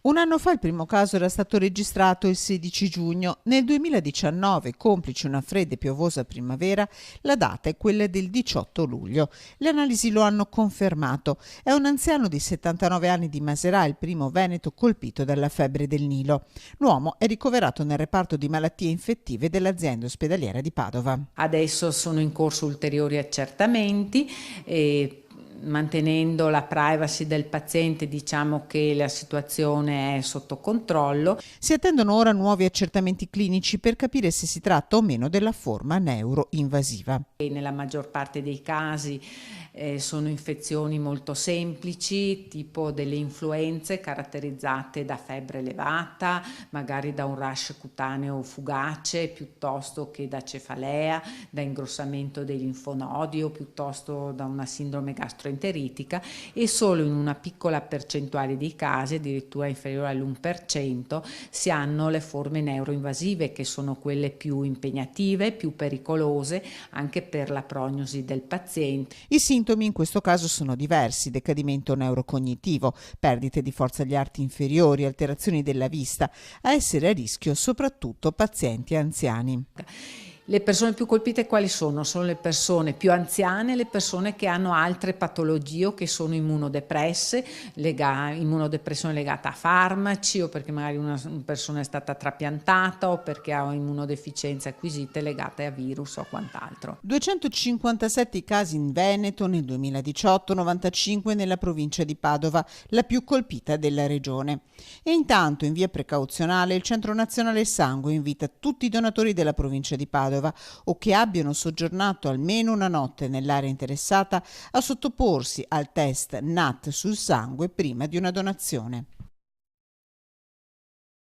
Un anno fa il primo caso era stato registrato il 16 giugno. Nel 2019, complice una fredda e piovosa primavera, la data è quella del 18 luglio. Le analisi lo hanno confermato. È un anziano di 79 anni di Maserà, il primo veneto colpito dalla febbre del Nilo. L'uomo è ricoverato nel reparto di malattie infettive dell'azienda ospedaliera di Padova. Adesso sono in corso ulteriori accertamenti e mantenendo la privacy del paziente, diciamo che la situazione è sotto controllo. Si attendono ora nuovi accertamenti clinici per capire se si tratta o meno della forma neuroinvasiva. E nella maggior parte dei casi sono infezioni molto semplici, tipo delle influenze caratterizzate da febbre elevata, magari da un rash cutaneo fugace, piuttosto che da cefalea, da ingrossamento dei linfonodi o piuttosto da una sindrome gastroenteritica, e solo in una piccola percentuale dei casi, addirittura inferiore all'1%, si hanno le forme neuroinvasive, che sono quelle più impegnative, più pericolose anche per la prognosi del paziente. I sintomi in questo caso sono diversi: decadimento neurocognitivo, perdite di forza agli arti inferiori, alterazioni della vista. A essere a rischio soprattutto pazienti anziani. Le persone più colpite quali sono? Sono le persone più anziane, le persone che hanno altre patologie o che sono immunodepresse, immunodepressione legata a farmaci, o perché magari una persona è stata trapiantata, o perché ha immunodeficienze acquisite legate a virus o quant'altro. 257 i casi in Veneto nel 2018, 95 nella provincia di Padova, la più colpita della regione. E intanto, in via precauzionale, il Centro Nazionale Sangue invita tutti i donatori della provincia di Padova o che abbiano soggiornato almeno una notte nell'area interessata a sottoporsi al test NAT sul sangue prima di una donazione.